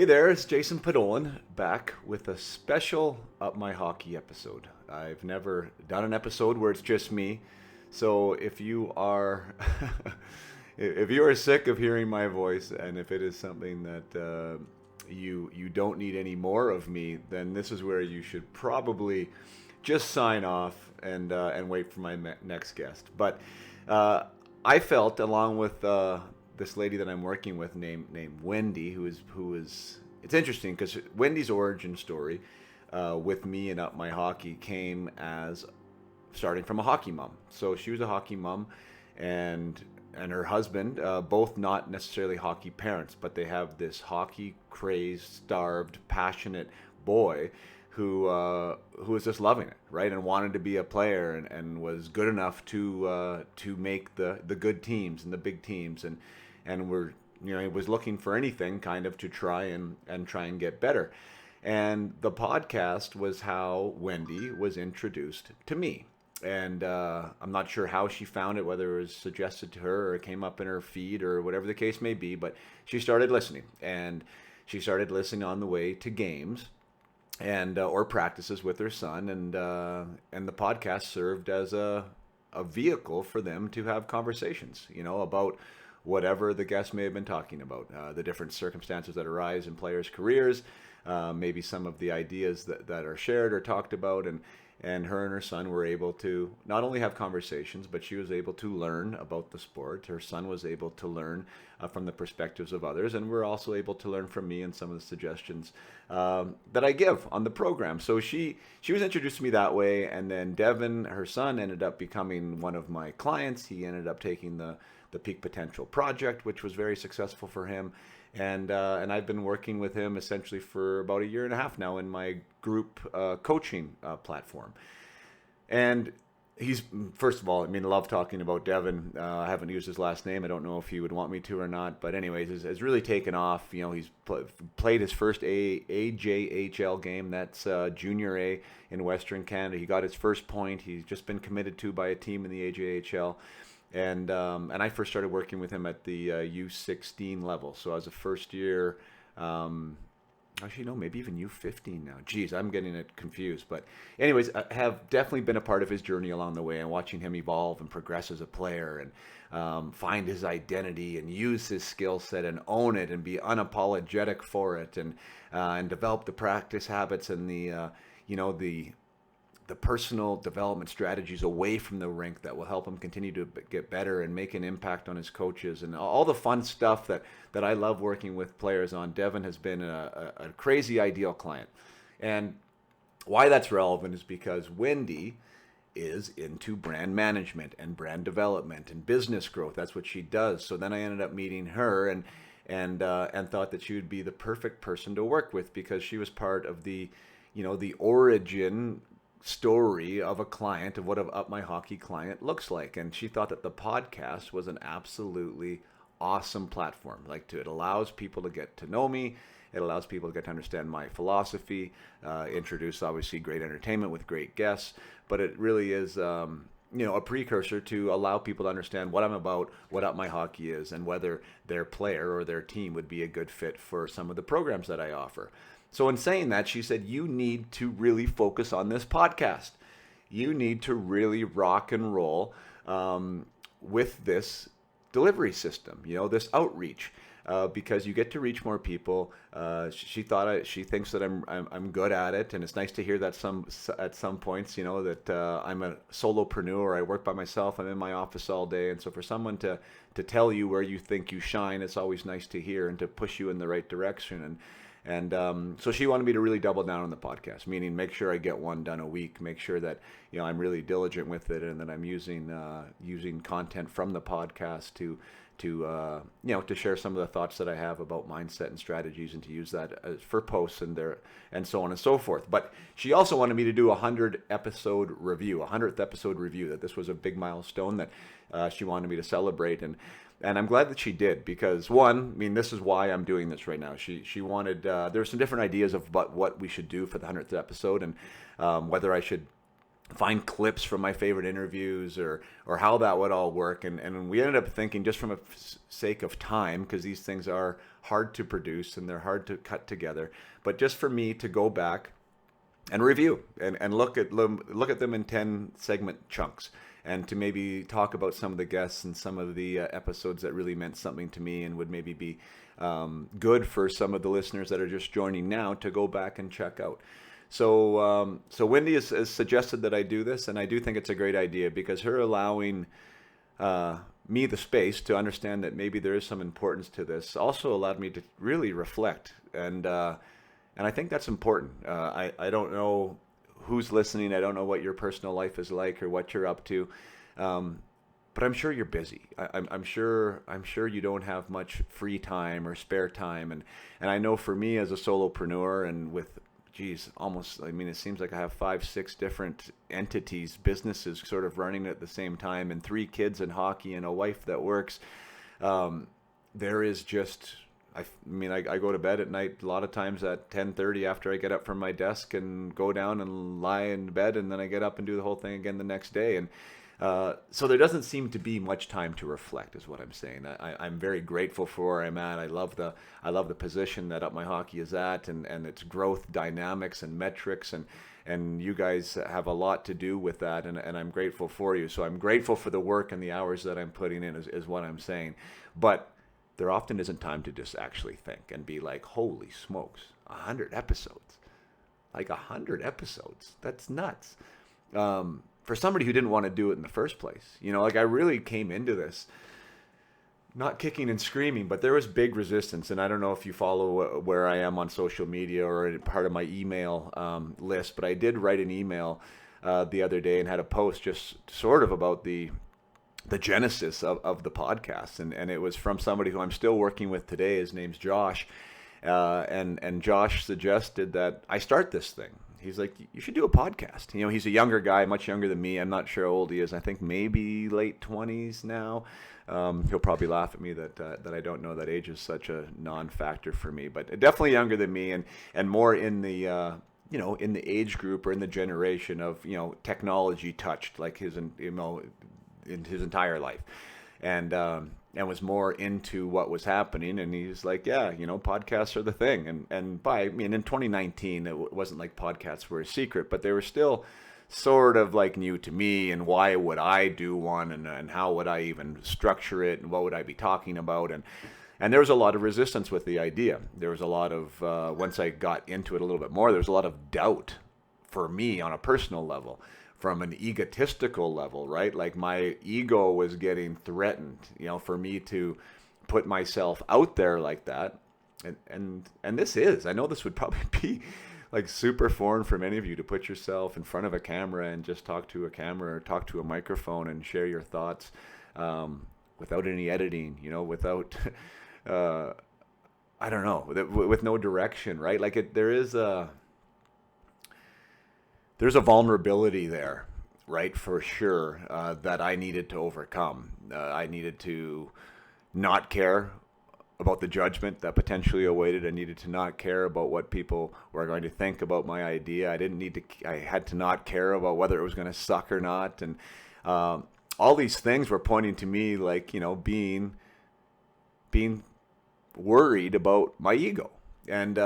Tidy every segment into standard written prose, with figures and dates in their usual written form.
Hey there, it's Jason Podolin back with a special Up My Hockey episode. I've never done an episode where it's just me, so if you are if you are sick of hearing my voice, and if it is something that you don't need any more of me, then this is where you should probably just sign off and wait for my next guest. But I felt, along with this lady that I'm working with named Wendy, who is it's interesting because Wendy's origin story with me and Up My Hockey came as starting from a hockey mom. So she was a hockey mom, and her husband, both not necessarily hockey parents, but they have this hockey crazed, starved, passionate boy who was just loving it, right, and wanted to be a player, and was good enough to make the good teams and the big teams, and were, he was looking for anything kind of to try and get better. And the podcast was how Wendy was introduced to me. And I'm not sure how she found it, whether it was suggested to her or it came up in her feed or whatever the case may be, but she started listening. And she started listening on the way to games and or practices with her son, and the podcast served as a vehicle for them to have conversations, about whatever the guest may have been talking about, the different circumstances that arise in players' careers, maybe some of the ideas that are shared or talked about, and her and her son were able to not only have conversations, but she was able to learn about the sport. Her son was able to learn from the perspectives of others, and we're also able to learn from me and some of the suggestions that I give on the program. So she was introduced to me that way, and then Devin, her son, ended up becoming one of my clients. He ended up taking the Peak Potential project, which was very successful for him. And I've been working with him essentially for about a year and a half now in my group coaching platform. And he's, first of all, I love talking about Devin. I haven't used his last name. I don't know if he would want me to or not. But anyways, has really taken off. He's played his first AJHL game. That's Junior A in Western Canada. He got his first point. He's just been committed to by a team in the AJHL. And I first started working with him at the U16 level. So I was a first year, actually, no, maybe even U15 now. Geez, I'm getting it confused. But anyways, I have definitely been a part of his journey along the way, and watching him evolve and progress as a player, and find his identity and use his skill set and own it and be unapologetic for it, and develop the practice habits and the personal development strategies away from the rink that will help him continue to get better and make an impact on his coaches, and all the fun stuff that I love working with players on. Devin has been a crazy ideal client. And why that's relevant is because Wendy is into brand management and brand development and business growth. That's what she does. So then I ended up meeting her, and thought that she would be the perfect person to work with, because she was part of the origin story of a client, of what an Up My Hockey client looks like. And she thought that the podcast was an absolutely awesome platform. It allows people to get to know me. It allows people to get to understand my philosophy, introduce obviously great entertainment with great guests, but it really is a precursor to allow people to understand what I'm about, what Up My Hockey is, and whether their player or their team would be a good fit for some of the programs that I offer. So in saying that, she said, you need to really focus on this podcast. You need to really rock and roll with this delivery system, this outreach, because you get to reach more people. She thinks that I'm good at it, and it's nice to hear that at some points, that I'm a solopreneur. I work by myself. I'm in my office all day, and so for someone to tell you where you think you shine, it's always nice to hear and to push you in the right direction. And so she wanted me to really double down on the podcast, meaning make sure I get one done a week, make sure that I'm really diligent with it, and that I'm using content from the podcast to share some of the thoughts that I have about mindset and strategies, and to use that for posts and so on and so forth. But she also wanted me to do a 100th episode review, that this was a big milestone that she wanted me to celebrate. And I'm glad that she did, because one, this is why I'm doing this right now. She wanted, there were some different ideas of what we should do for the 100th episode, and whether I should find clips from my favorite interviews or how that would all work. And we ended up thinking, just from a sake of time, because these things are hard to produce and they're hard to cut together, but just for me to go back and review and look at them in 10 segment chunks, and to maybe talk about some of the guests and some of the episodes that really meant something to me and would maybe be good for some of the listeners that are just joining now to go back and check out. So Wendy has suggested that I do this, and I do think it's a great idea, because her allowing me the space to understand that maybe there is some importance to this also allowed me to really reflect, and I think that's important. I don't know who's listening. I don't know what your personal life is like or what you're up to, but I'm sure you're busy. I'm sure you don't have much free time or spare time, and I know for me as a solopreneur, and with almost, I mean, it seems like I have 5-6 different entities, businesses sort of running at the same time, and 3 kids in hockey and a wife that works. There is just, I mean, I go to bed at night a lot of times at 10:30 after I get up from my desk and go down and lie in bed, and then I get up and do the whole thing again the next day. And so there doesn't seem to be much time to reflect, is what I'm saying. I'm very grateful for where I'm at. I love the position that Up My Hockey is at, and its growth dynamics and metrics, and you guys have a lot to do with that, and I'm grateful for you. So I'm grateful for the work and the hours that I'm putting in, is what I'm saying. But there often isn't time to just actually think and be like, holy smokes, 100 episodes. Like 100 episodes. That's nuts. For somebody who didn't want to do it in the first place. Like, I really came into this not kicking and screaming, but there was big resistance. And I don't know if you follow where I am on social media or part of my email list, but I did write an email the other day and had a post just sort of about the genesis of the podcast. And it was from somebody who I'm still working with today. His name's Josh. And Josh suggested that I start this thing. He's like, you should do a podcast. He's a younger guy, much younger than me. I'm not sure how old he is. I think maybe late 20s now. He'll probably laugh at me that I don't know that age is such a non-factor for me, but definitely younger than me, and more in the in the age group or in the generation of technology touched, like his in his entire life, and was more into what was happening. And he's like, yeah, podcasts are the thing. And in 2019, it wasn't like podcasts were a secret, but they were still sort of like new to me. And why would I do one? And how would I even structure it? And what would I be talking about? And there was a lot of resistance with the idea. There was a lot of, once I got into it a little bit more, there was a lot of doubt for me on a personal level, from an egotistical level, right? Like, my ego was getting threatened, for me to put myself out there like that. And I know this would probably be like super foreign for many of you, to put yourself in front of a camera and just talk to a camera or talk to a microphone and share your thoughts without any editing, without, I don't know, with no direction, right? Like, there's a vulnerability there, right, for sure, that I needed to overcome. I needed to not care about the judgment that potentially awaited. I needed to not care about what people were going to think about my idea. I had to not care about whether it was going to suck or not. And all these things were pointing to me, like, being worried about my ego. And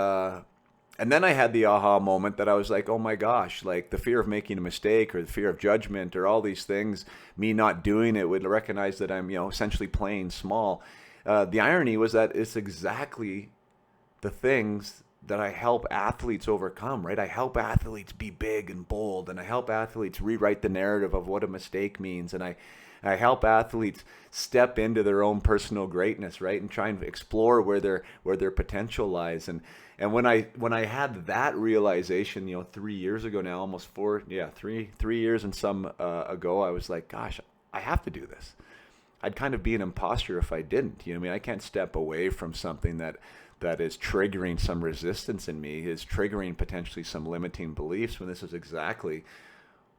then I had the aha moment that I was like, oh my gosh, like, the fear of making a mistake or the fear of judgment or all these things, me not doing it, would recognize that I'm, essentially playing small. The irony was that it's exactly the things that I help athletes overcome, right? I help athletes be big and bold, and I help athletes rewrite the narrative of what a mistake means. And I help athletes step into their own personal greatness, right? And try and explore where their potential lies. And when I had that realization, 3 years ago now, almost 3 years and some ago, I was like, gosh, I have to do this. I'd kind of be an imposter if I didn't. I can't step away from something that is triggering some resistance in me, is triggering potentially some limiting beliefs, when this is exactly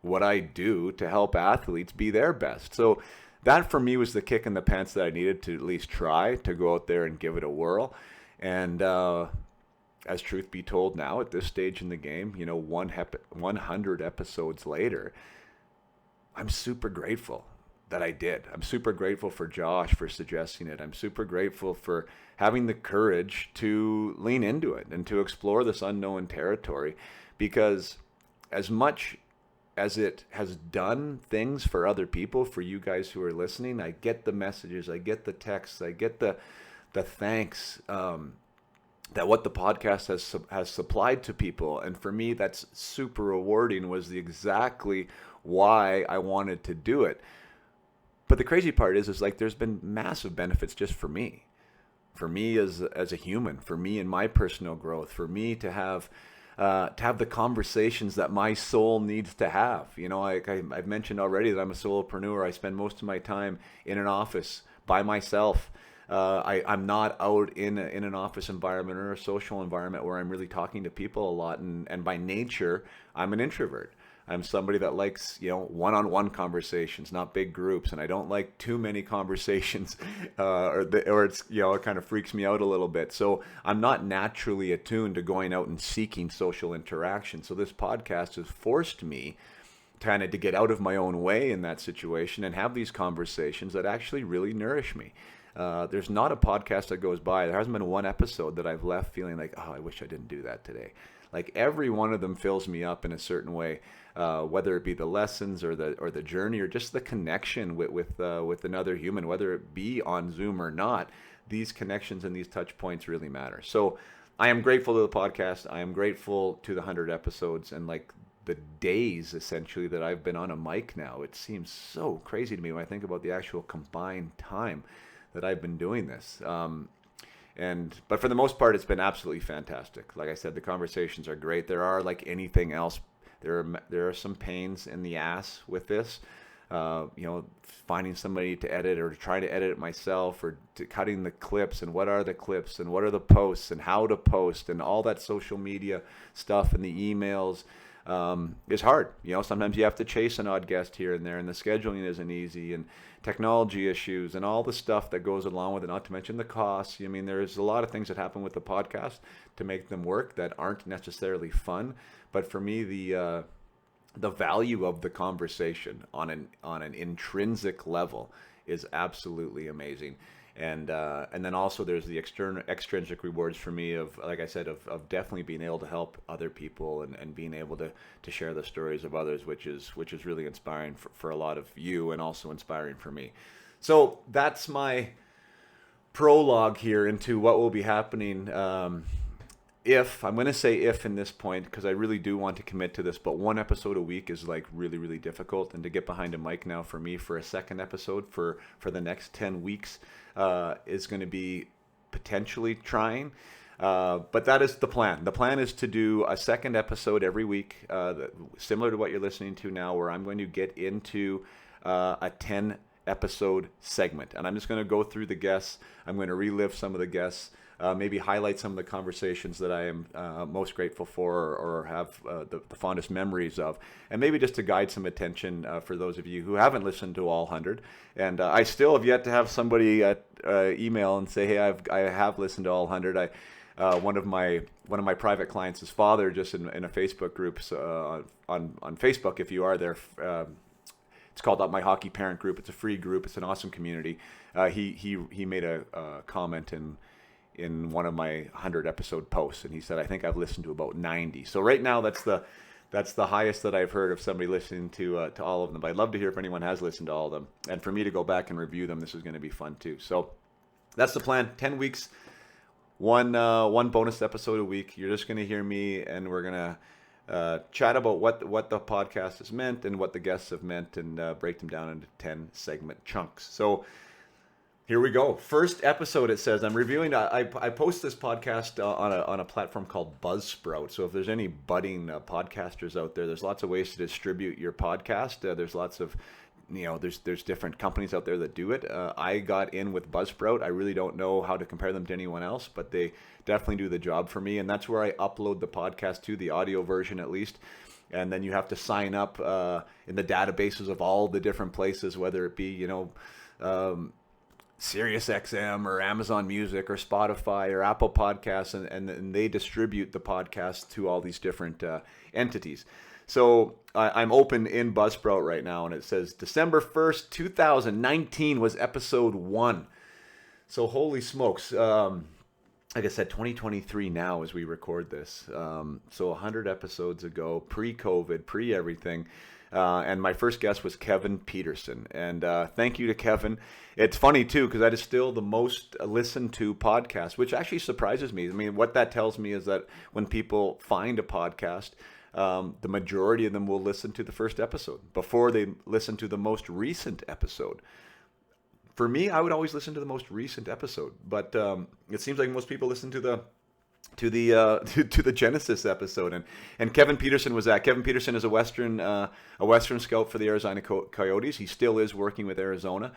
what I do to help athletes be their best. So that for me was the kick in the pants that I needed to at least try to go out there and give it a whirl. And as truth be told, now at this stage in the game, 100 episodes later, I'm super grateful that I did. I'm super grateful for Josh for suggesting it. I'm super grateful for having the courage to lean into it and to explore this unknown territory, because as much as it has done things for other people, for you guys who are listening, I get the messages, I get the texts, I get the thanks that what the podcast has supplied to people. And for me, that's super rewarding, was exactly why I wanted to do it. But the crazy part is like there's been massive benefits just for me as a human, for me in my personal growth, for me to have the conversations that my soul needs to have. I've mentioned already that I'm a solopreneur. I spend most of my time in an office by myself. I'm not out in an office environment or a social environment where I'm really talking to people a lot. And by nature, I'm an introvert. I'm somebody that likes, one-on-one conversations, not big groups, and I don't like too many conversations, or it's, it kind of freaks me out a little bit. So I'm not naturally attuned to going out and seeking social interaction. So this podcast has forced me kind of to get out of my own way in that situation and have these conversations that actually really nourish me. There's not a podcast that goes by, there hasn't been one episode that I've left feeling like, oh, I wish I didn't do that today. Like every one of them fills me up in a certain way, whether it be the lessons or the journey or just the connection with another human, whether it be on Zoom or not. These connections and these touch points really matter. So I am grateful to the podcast. I am grateful to the 100 episodes and like the days essentially that I've been on a mic now. It seems so crazy to me when I think about the actual combined time that I've been doing this. But for the most part, it's been absolutely fantastic. Like I said, the conversations are great. There are, like anything else, there are some pains in the ass with this. Finding somebody to edit or to try to edit it myself, or to cutting the clips, and what are the clips and what are the posts and how to post and all that social media stuff and the emails is hard. Sometimes you have to chase an odd guest here and there, and the scheduling isn't easy, and technology issues and all the stuff that goes along with it, not to mention the costs. I mean, there's a lot of things that happen with the podcast to make them work that aren't necessarily fun. But for me, the value of the conversation on an intrinsic level is absolutely amazing. And then also there's the extrinsic rewards for me of, like I said, of definitely being able to help other people and being able to share the stories of others, which is really inspiring for a lot of you, and also inspiring for me. So that's my prologue here into what will be happening. If I'm going to say if in this point, because I really do want to commit to this, but one episode a week is like really, really difficult. And to get behind a mic now for me for a second episode for the next 10 weeks is going to be potentially trying. But that is the plan. The plan is to do a second episode every week, similar to what you're listening to now, where I'm going to get into a 10 episode segment. And I'm just going to go through the guests. I'm going to relive some of the guests. Maybe highlight some of the conversations that I am most grateful for, or have the fondest memories of, and maybe just to guide some attention for those of you who haven't listened to all 100. And I still have yet to have somebody email and say, hey, I have listened to all 100. One of my private clients' father, just in a Facebook group on Facebook, if you are there. It's called My Hockey Parent Group. It's a free group. It's an awesome community. He made a comment in one of my 100 episode posts, and he said, I think I've listened to about 90. So right now that's the highest that I've heard of somebody listening to all of them. But I'd love to hear if anyone has listened to all of them, and for me to go back and review them. This is going to be fun too. So that's the plan. 10 weeks, one bonus episode a week. You're just going to hear me, and we're going to chat about what the podcast has meant and what the guests have meant, and break them down into 10 segment chunks. So here we go. First episode, it says, I'm reviewing, I post this podcast on a platform called Buzzsprout. So if there's any budding podcasters out there, there's lots of ways to distribute your podcast. There's lots of, there's different companies out there that do it. I got in with Buzzsprout. I really don't know how to compare them to anyone else, but they definitely do the job for me. And that's where I upload the podcast to, the audio version at least. And then you have to sign up in the databases of all the different places, whether it be, Sirius XM or Amazon Music or Spotify or Apple Podcasts, and they distribute the podcast to all these different entities. So I'm open in Buzzsprout right now, and it says December 1st, 2019 was episode 1. So holy smokes. Like I said, 2023 now as we record this. So 100 episodes ago, pre-COVID, pre-everything. And my first guest was Kevin Peterson. And thank you to Kevin. It's funny, too, because that is still the most listened to podcast, which actually surprises me. I mean, what that tells me is that when people find a podcast, the majority of them will listen to the first episode before they listen to the most recent episode. For me, I would always listen to the most recent episode, but it seems like most people listen to the to the Genesis episode. And Kevin Peterson was that. Kevin Peterson is a Western scout for the Arizona Coyotes. He still is working with Arizona.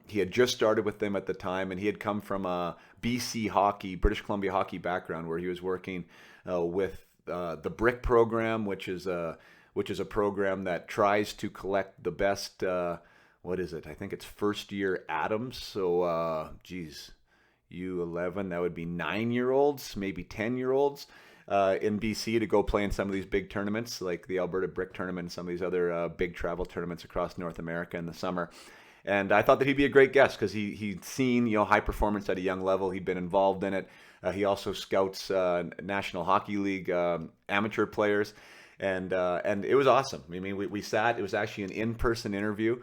He had just started with them at the time, and he had come from a BC hockey, British Columbia hockey background, where he was working with the BRIC program, which is a program that tries to collect the best. What is it? I think it's first year Adams. So, U11, that would be 9-year-olds, maybe 10-year-olds in BC to go play in some of these big tournaments, like the Alberta Brick Tournament and some of these other big travel tournaments across North America in the summer. And I thought that he'd be a great guest because he'd seen high performance at a young level. He'd been involved in it. He also scouts National Hockey League amateur players, and it was awesome. I mean, we sat. It was actually an in-person interview.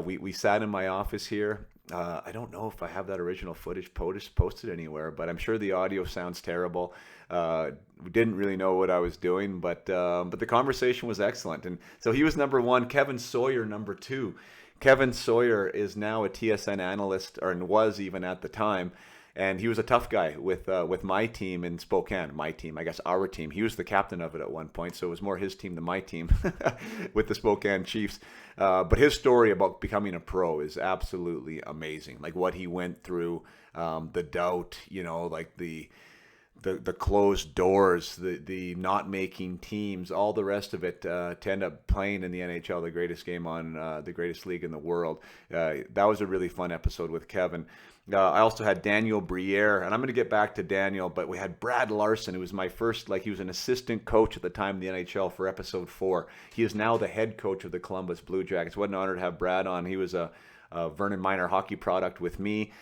We sat in my office here. I don't know if I have that original footage posted anywhere, but I'm sure the audio sounds terrible. We didn't really know what I was doing, but the conversation was excellent. And so he was number 1. Kevin Sawyer, number 2. Kevin Sawyer is now a TSN analyst, and was even at the time. And he was a tough guy with my team in Spokane. My team, I guess our team. He was the captain of it at one point, so it was more his team than my team with the Spokane Chiefs. But his story about becoming a pro is absolutely amazing. Like what he went through, the doubt, like the closed doors, the not making teams, all the rest of it, to end up playing in the NHL, the greatest game on the greatest league in the world. That was a really fun episode with Kevin. I also had Daniel Briere, and I'm going to get back to Daniel, but we had Brad Larson, who was my first, he was an assistant coach at the time in the NHL for episode 4. He is now the head coach of the Columbus Blue Jackets. What an honor to have Brad on. He was a Vernon Minor hockey product with me.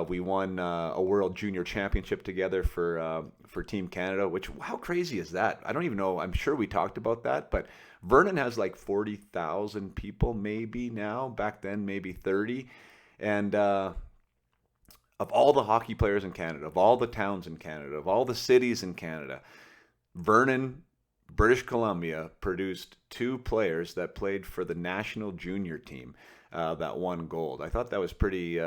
We won a World Junior Championship together for Team Canada, which, how crazy is that? I don't even know. I'm sure we talked about that, but Vernon has like 40,000 people maybe now. Back then, maybe 30. And of all the hockey players in Canada, of all the towns in Canada, of all the cities in Canada, Vernon, British Columbia, produced 2 players that played for the national junior team that won gold. I thought that was pretty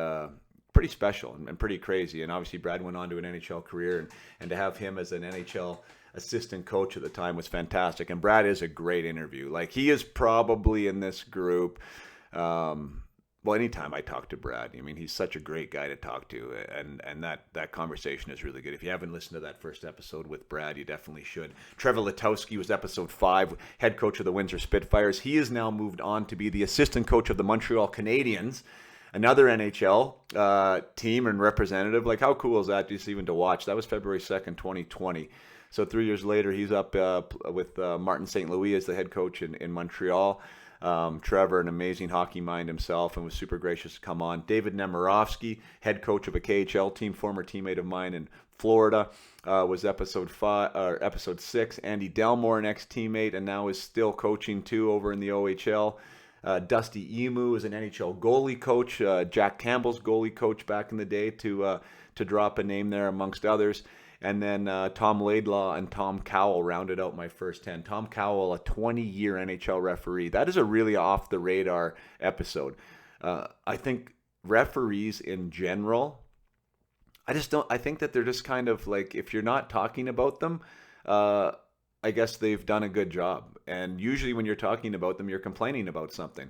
special and pretty crazy. And obviously Brad went on to an NHL career, and to have him as an NHL assistant coach at the time was fantastic. And Brad is a great interview. Like, he is probably in this group. Well, anytime I talk to Brad, I mean, he's such a great guy to talk to, and that conversation is really good. If you haven't listened to that first episode with Brad, you definitely should. Trevor Letowski was episode 5, head coach of the Windsor Spitfires. He has now moved on to be the assistant coach of the Montreal Canadiens, another NHL team and representative. Like, how cool is that just even to watch? That was February 2nd, 2020. So 3 years later, he's up with Martin St. Louis as the head coach in Montreal. Trevor, an amazing hockey mind himself, and was super gracious to come on. David Nemirovsky, head coach of a KHL team, former teammate of mine in Florida, was episode 6. Andy Delmore, an ex-teammate, and now is still coaching too over in the OHL. Dusty Emu is an NHL goalie coach, Jack Campbell's goalie coach back in the day, to drop a name there amongst others. And then Tom Laidlaw and Tom Cowell rounded out my first 10. Tom Cowell, a 20-year NHL referee. That is a really off-the-radar episode. I think referees in general, I think that they're just kind of like, if you're not talking about them, I guess they've done a good job. And usually when you're talking about them, you're complaining about something.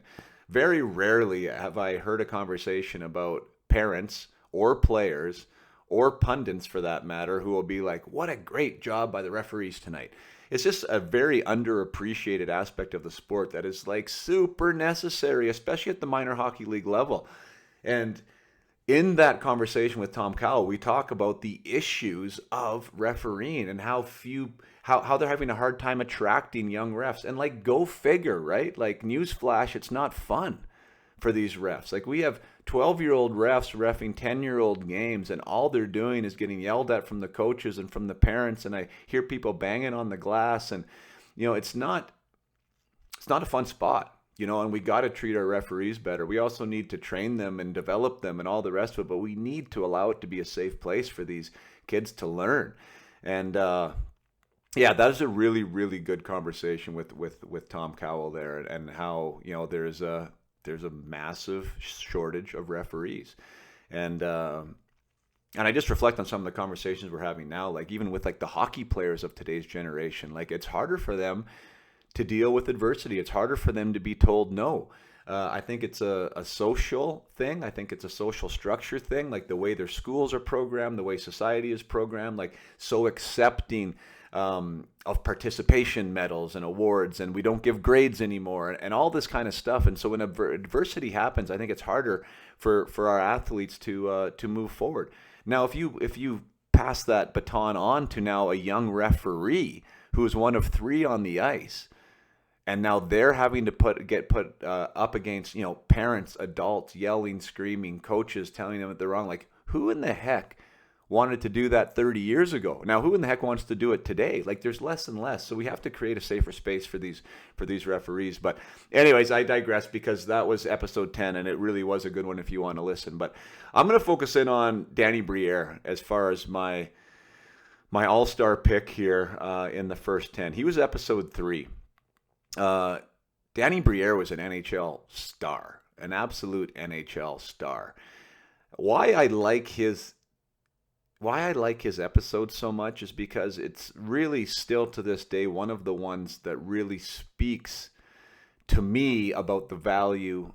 Very rarely have I heard a conversation about parents or players or pundits, for that matter, who will be like, what a great job by the referees tonight. It's just a very underappreciated aspect of the sport that is like super necessary, especially at the minor hockey league level. And in that conversation with Tom Cowell, we talk about the issues of refereeing and how they're having a hard time attracting young refs. And like, go figure, right? Like, newsflash, it's not fun for these refs. Like, we have 12-year-old refs reffing 10-year-old games, and all they're doing is getting yelled at from the coaches and from the parents. And I hear people banging on the glass, and it's not a fun spot, and we got to treat our referees better. We also need to train them and develop them and all the rest of it, but we need to allow it to be a safe place for these kids to learn. And yeah, that is a really, really good conversation with Tom Cowell there, and how, there's a massive shortage of referees. And I just reflect on some of the conversations we're having now, like even with like the hockey players of today's generation. Like, it's harder for them to deal with adversity. It's harder for them to be told no. I think it's a social thing. I think it's a social structure thing, like the way their schools are programmed, the way society is programmed, like so accepting of participation medals and awards, and we don't give grades anymore, and all this kind of stuff. And so when adversity happens, I think it's harder for our athletes to move forward. Now, if you pass that baton on to now a young referee who is one of three on the ice, and now they're having to get put up against, parents, adults yelling, screaming, coaches telling them that they're wrong. Like, who in the heck wanted to do that 30 years ago? Now, who in the heck wants to do it today? Like, there's less and less. So we have to create a safer space for these referees. But anyways, I digress, because that was episode 10, and it really was a good one if you want to listen. But I'm going to focus in on Danny Briere as far as my all-star pick here in the first 10. He was episode 3. Danny Briere was an NHL star, an absolute NHL star. Why I like his episode so much is because it's really still to this day one of the ones that really speaks to me about the value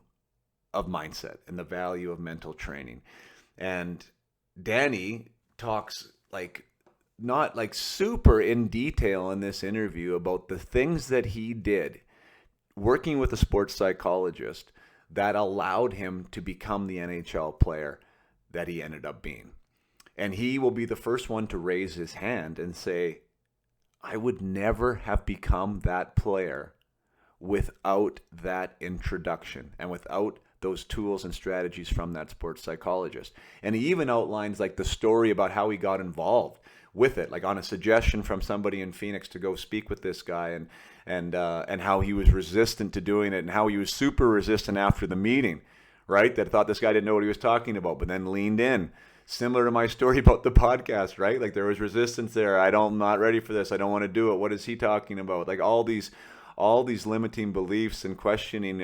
of mindset and the value of mental training. And Danny talks not like super in detail in this interview about the things that he did working with a sports psychologist that allowed him to become the NHL player that he ended up being. And he will be the first one to raise his hand and say, I would never have become that player without that introduction and without those tools and strategies from that sports psychologist. And he even outlines like the story about how he got involved with it, like on a suggestion from somebody in Phoenix to go speak with this guy, and how he was resistant to doing it, and how he was super resistant after the meeting, right? That thought this guy didn't know what he was talking about, but then leaned in. Similar to my story about the podcast, right? Like, there was resistance there. I'm not ready for this. I don't want to do it. What is he talking about? Like all these limiting beliefs and questioning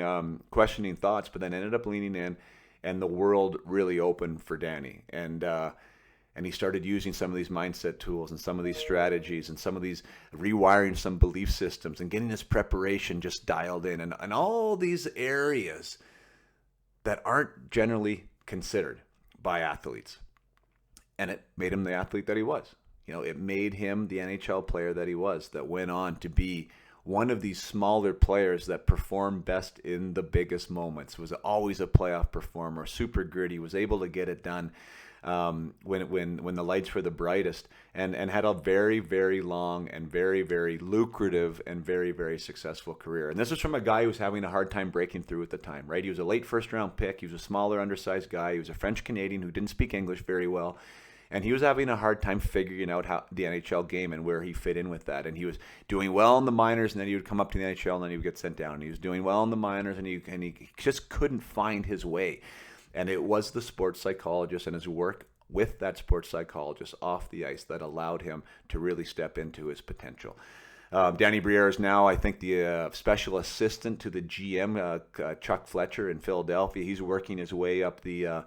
thoughts, but then ended up leaning in, and the world really opened for Danny. And he started using some of these mindset tools and some of these strategies and some of these rewiring some belief systems and getting his preparation just dialed in, and all these areas that aren't generally considered by athletes. And it made him the athlete that he was. It made him the NHL player that he was, that went on to be one of these smaller players that performed best in the biggest moments, was always a playoff performer, super gritty, was able to get it done when the lights were the brightest, and had a very, very long and very, very lucrative and very, very successful career. And this was from a guy who was having a hard time breaking through at the time, right? He was a late first-round pick. He was a smaller, undersized guy. He was a French-Canadian who didn't speak English very well. And he was having a hard time figuring out how the NHL game and where he fit in with that. And he was doing well in the minors, and then he would come up to the NHL, and then he would get sent down. And he was doing well in the minors, and he just couldn't find his way. And it was the sports psychologist and his work with that sports psychologist off the ice that allowed him to really step into his potential. Danny Briere is now, I think, the special assistant to the GM, Chuck Fletcher, in Philadelphia. He's working his way up the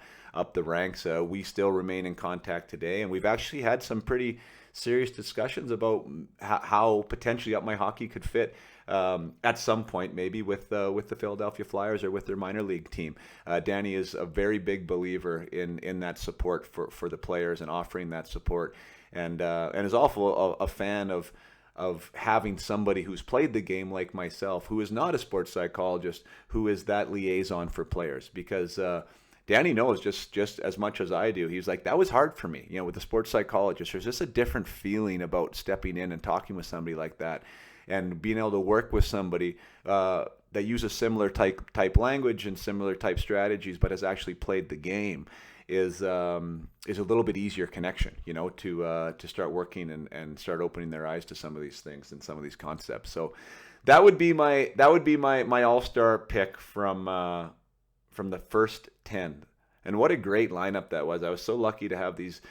ranks. We still remain in contact today, and we've actually had some pretty serious discussions about how potentially Up My Hockey could fit at some point, maybe with the Philadelphia Flyers or with their minor league team. Danny is a very big believer in that support for the players and offering that support, and is also a fan of having somebody who's played the game like myself, who is not a sports psychologist, who is that liaison for players, because Danny knows just as much as I do. He's like, that was hard for me, with the sports psychologist. There's just a different feeling about stepping in and talking with somebody like that, and being able to work with somebody that uses similar type language and similar type strategies, but has actually played the game. Is a little bit easier connection, to start working and start opening their eyes to some of these things and some of these concepts. So that would be my all-star pick from the first 10. And what a great lineup that was. I was so lucky to have these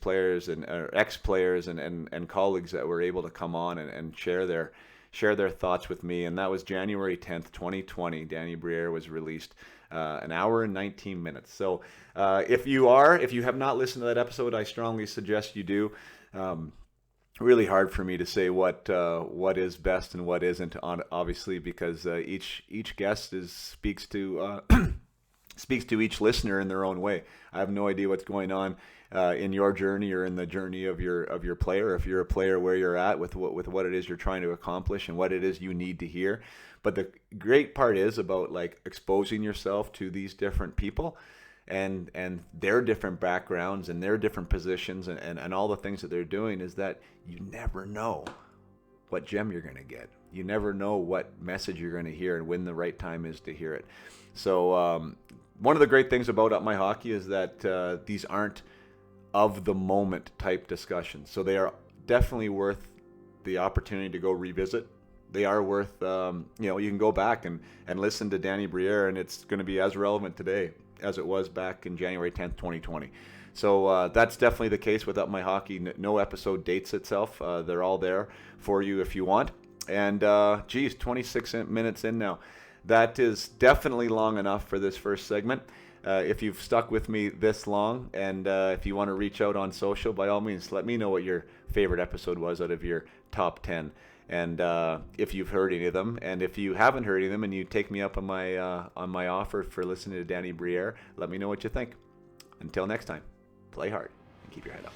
players and ex-players and colleagues that were able to come on and share their thoughts with me. And that was January 10th, 2020. Danny Briere was released an hour and 19 minutes. So if you have not listened to that episode, I strongly suggest you do. Really hard for me to say what is best and what isn't, obviously, because each guest speaks to speaks to each listener in their own way. I have no idea what's going on in your journey or in the journey of your player. If you're a player, where you're at with what it is you're trying to accomplish and what it is you need to hear. But the great part is about like exposing yourself to these different people and their different backgrounds and their different positions and all the things that they're doing, is that you never know what gem you're going to get. You never know what message you're going to hear and when the right time is to hear it. So one of the great things about Up My Hockey is that these aren't of the moment type discussions. So they are definitely worth the opportunity to go revisit. They are worth, you can go back and listen to Danny Briere, and it's going to be as relevant today as it was back in January 10th, 2020. So that's definitely the case with Up My Hockey. No episode dates itself. They're all there for you if you want. And 26 minutes in now. That is definitely long enough for this first segment. If you've stuck with me this long, and if you want to reach out on social, by all means, let me know what your favorite episode was out of your top 10. And if you've heard any of them, and if you haven't heard any of them, and you take me up on my offer for listening to Danny Briere, let me know what you think. Until next time, play hard and keep your head up.